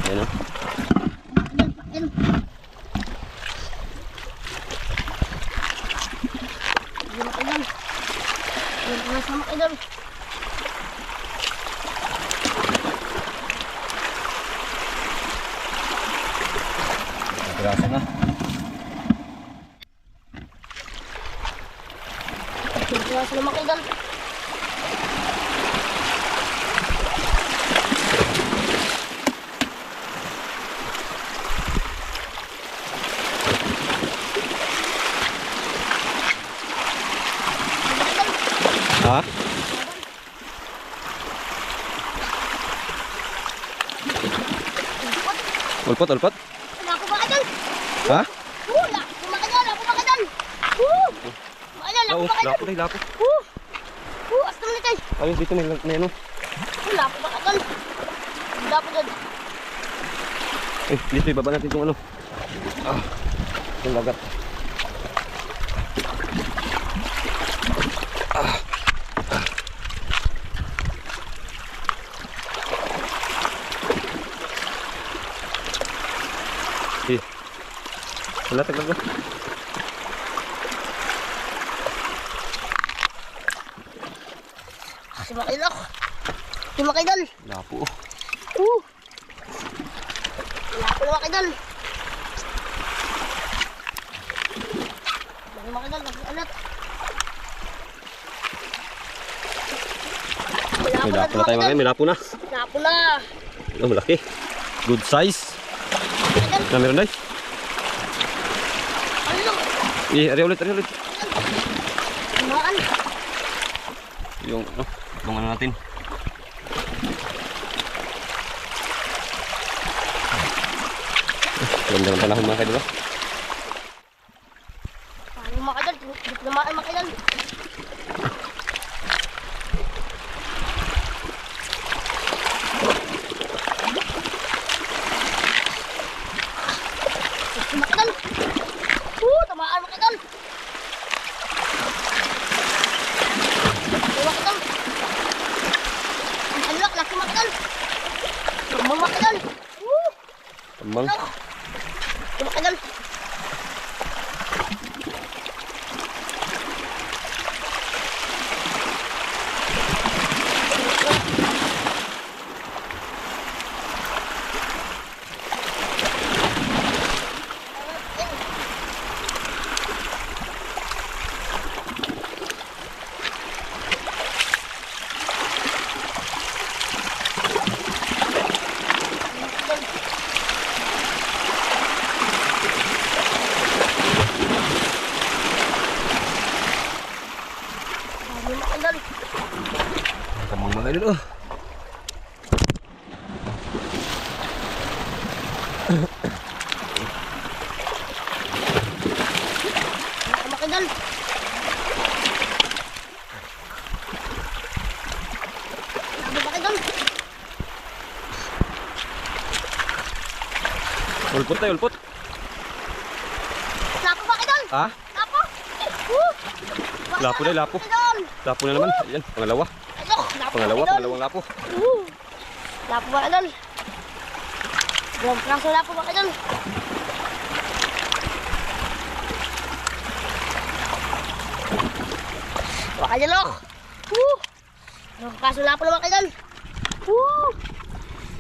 Ayan o. Piraso na. Piraso na mga idol. Ha? Ulpot, ulpot. Wala ko mga idol. Ha? Wala ko mga idol. Wala ko mga idol. Mga idol, wala ko mga idol. Lapo tayo, lapo. Asta mo na tayo. Ayun, dito may ano. Wala ko mga idol. Wala ko dyan. Eh, dito ibaba natin itong ano. Itong lagat. Eh, wala tagal ba? Si Makilok. Si Makidol. Lapo. Wala ko na Makidol. Si Makidol, nag-alat. May lapo na tayo mga, may lapo na. Lapo na. Oh, malaki. Good size. Makidol. Na meron day. Ano? Eh, ari ulit, ari ulit. Kumaan. Yung ano natin. Ganda ng panahon mga kaidol. Paano Makidol? Diplomaan Makidol. Si Makidol. Tamaan Makidol. Si Makidol. Ang laki Makidol. Tumang Makidol. Tambang. Si Makidol. Makidol. Tambang mga kaidol. Makidol. Makidol. Ulpot tayo, ulpot. Lapo Makidol. Ha? Lapo. Lapo na, lapo. Makidol. Lapo na naman. Ayan, pangalawa. Lapo Pangalawa, Makidol. pangalawang lapo. Lapo Makidol. Dalawang praso lapo Makidol. Makidol. Dalawang praso lapo na Makidol.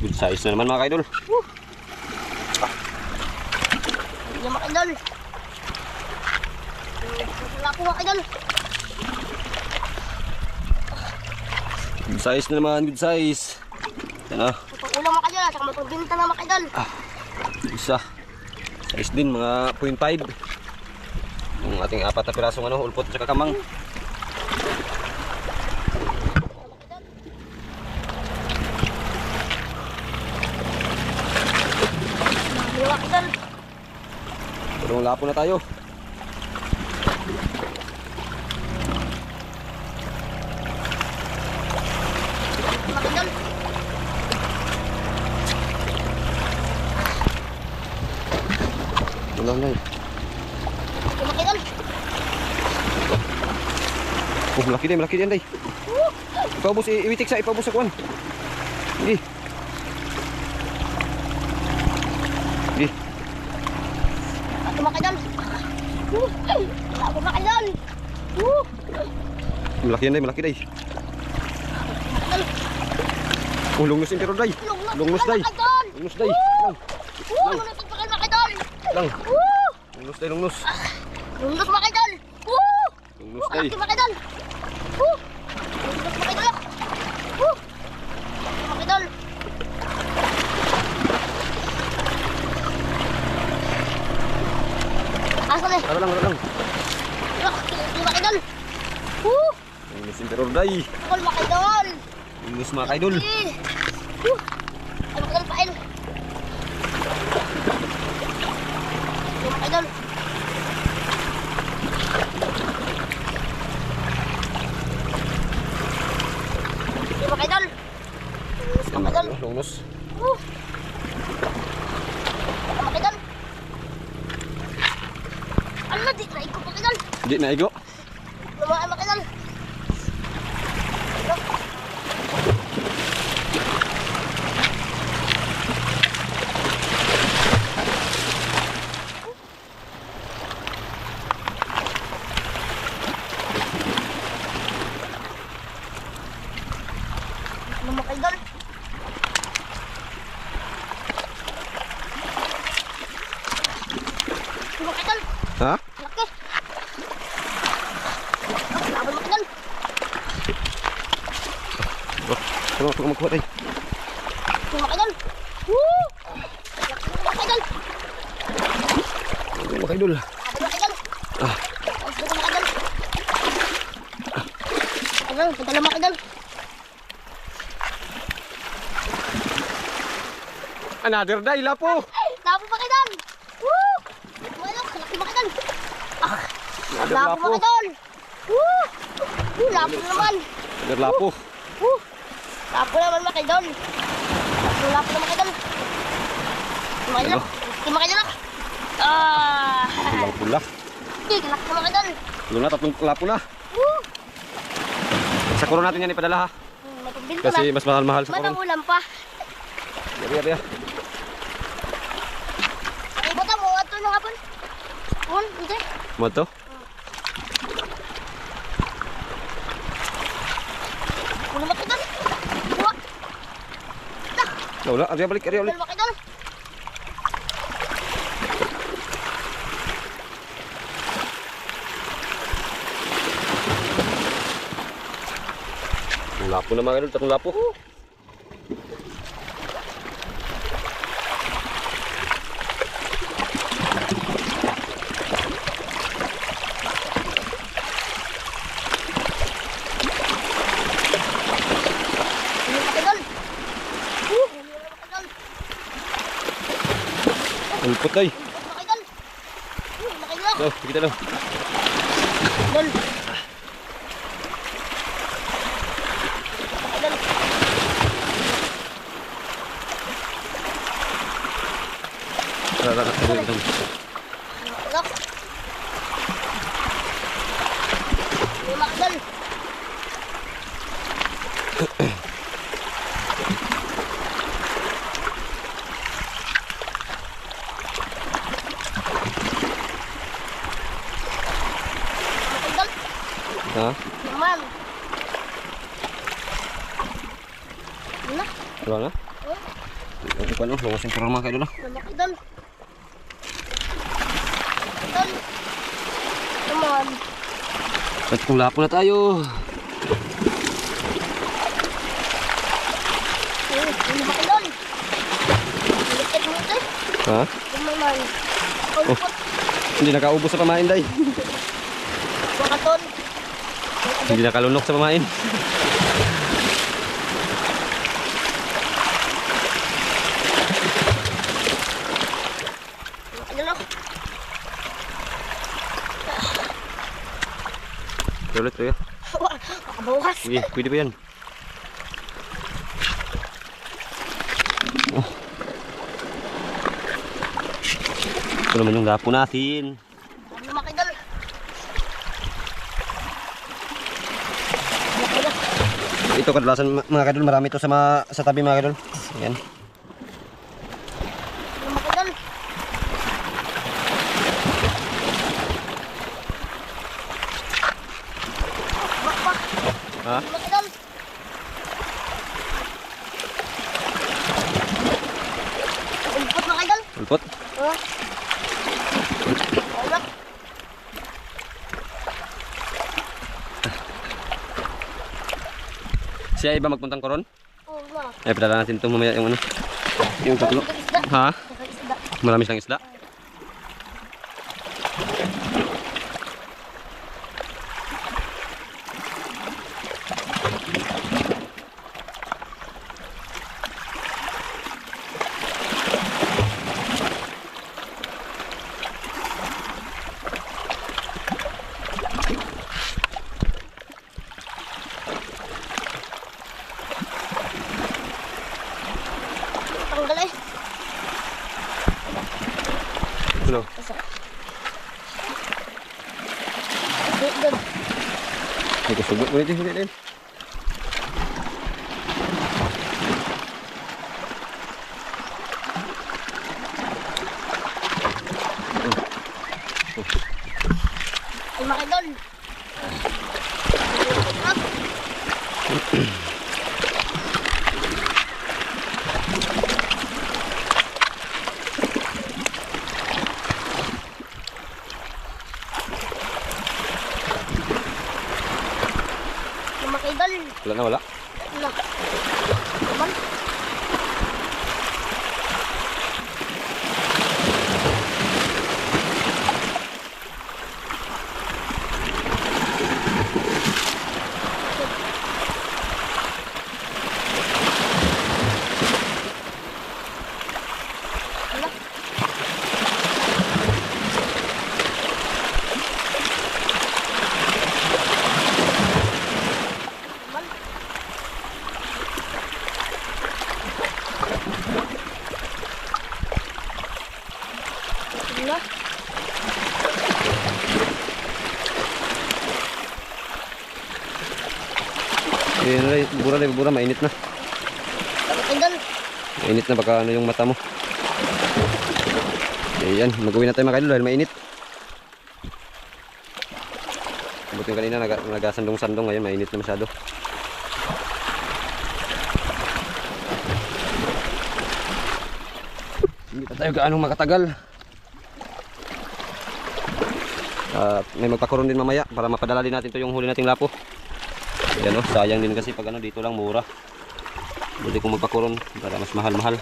Good size na naman mga kaidol. Hindi Makidol. Lapo Makidol. Good size na naman, good size. Yan na. Pag-ulang Makidol, saka mapagbinta na Makidol. Isa. Size din, mga 0.5. Yung ating apat na pirasong ano, ulpot at kamang. Makidol. Purong lapo na tayo. Makidol. Ulang na eh. Makidol. Oh, malaki din day. Ipaubos, iwitik sa, ipaubos sa kuwan. Hindi. Malaki yan day, malaki day. Idol. Oh, lungnos yung pero day. Lungnos day. Lungnos day. Lang. Lungnos ito kayo mga idol. Lang. Woo! Lungnos day, lungnos. Lungnos mga idol. Woo! Lungnos day. Mga idol. Woo! Lungnos mga idol. Woo! Mga idol. Asa na? Ara lang, ara lang. Mga idol. Woo! Lungnos yung pero day. Idol mga idol. Lungnos mga kaidol. Woo! Ay mga idol pain. Mga idol. Mga idol. Mga idol. Lungnos. Woo! Mga idol. Ala, di na ikaw mga idol. Di na igo. Lumaan mga idol. Mga idol. Mga idol. Ha? Laki. Laban mga idol. Ano ako magkuha day? Mga idol. Woo! Laki mga idol. Mga kaidol. Laban mga idol. Ah. Ayos na mga idol. Ano? Padala mga idol. Another day, lapo. Lapo mga idol. Woo! Mga idol. Laki mga idol. Another Lapo lapo. mga idol. Woo! Woo! Lapo na naman. Another lapo. Woo! Lapo naman mga idol. Lapo na mga idol. Mga idol. Laki mga idol. Pulang pula. Laki na mga idol. Pulo na, tatlong lapo na. Woo! Sa kuro natin yan ipadala ha. Matumbinto na. Kasi mas mahal-mahal sa Manang kuro. ulam pa. Yabi, yabi ya. Ibota mo, ato na hapon. Hindi. Mo to? Ulo makidol. Buwa. Wala, ari balik, ari ulit. Ulo makidol. Tatlong lapo na mga idol, tatlong lapo. Ulo makidol. Ulo makidol. Ulpot day. Ulo makidol. Ulo makidol. Daw, kita daw. Dol. Makidol. Tara, tara, tara, tara. Lock. Ulo makidol. Makidol. Ha? Naman. Ano? Wala na? Oh, Ito pa no, lungosin ko lang mga kaidol na. makidol. Makidol. Naman. Tatlong lapo na tayo. Ulo makidol. Ulitin mo ito. Ha? Naman. Ulpot. Hindi nakaubos sa pamain day. Makaton. Hindi nakalunok sa pamain. Ano? Ulit to ya. Makabukas. Sige, pwede pa yan. Oh. Ito naman yung lapo natin. Ano makidol? Ito kadalasan mga kadol, marami to sa tabi mga kadol. Ayan. Ano makidol? Bak. Ha? Mga idol. Ulpot mga idol. Ulpot. Oh. Wala. Siya iba magpuntang koron? Oh, ma. Ay, padala natin ito mamaya yung ano. Yung tatlo. Isda. Ha? Isda. Marami silang isda. Tanggal eh. Ano? Isa. Doon. May kusubok mo ito. Hindi din. Ay, mga idol. Up. Ay, mga idol. Wala na, wala. Ano? Naman. Ano? Naman. Ano? Eh, ano rin, bura rin, bura. Mainit na. Mga idol. Mainit na, baka ano yung mata mo. Ayan, mag-uwi na tayo mga idol dahil mainit. Buti yung kanina nagasandong-sandong, ngayon mainit na masyado. Hindi pa tayo gaanong makatagal. May magpakuron din mamaya para mapadala din natin to yung huli nating lapo. Ayan o, sayang din kasi pag ano dito lang mura. Buti kung magpakuron para mas mahal-mahal.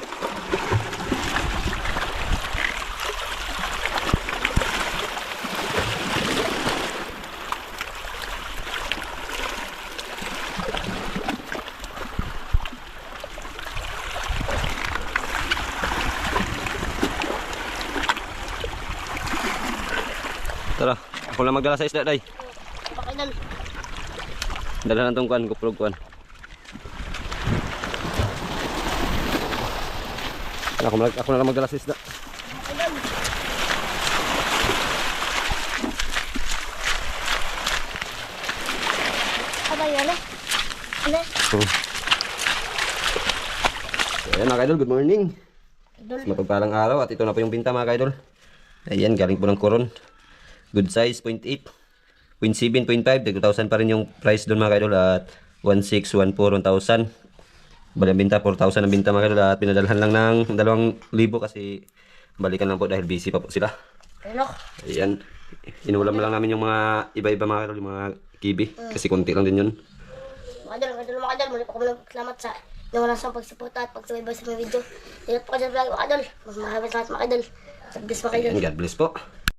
Tara, ako lang magdala sa isda, day. Mga idol. Dala na itong kuan, kuprog kuan. Ako na lang magdala sa isda. Idol. Ano yun eh? Ano? So, ayan mga idol, good morning. Idol. Mapagpalang araw at ito na po yung binta mga idol. Ayan, galing po ng koron. Good size, 0.8. 0.7, 0.5, 2,000 pa rin yung price doon mga idol at 1,614, 1,000. Bali ang binta, 4,000 ang binta mga idol at pinadalhan lang ng 2,000 kasi balikan lang po dahil busy pa po sila. Ano? Ayan, inulam lang namin yung mga iba-iba mga idol, yung mga kibi kasi konti lang din yun. Mga idol. Muli po kami nagpasalamat sa nawala sa pagsuporta at pagsubaybay sa mga video. Dito po ka dyan vlog mga idol. Mas maraming salamat mga idol. God bless mga idol. Ayan, God bless po.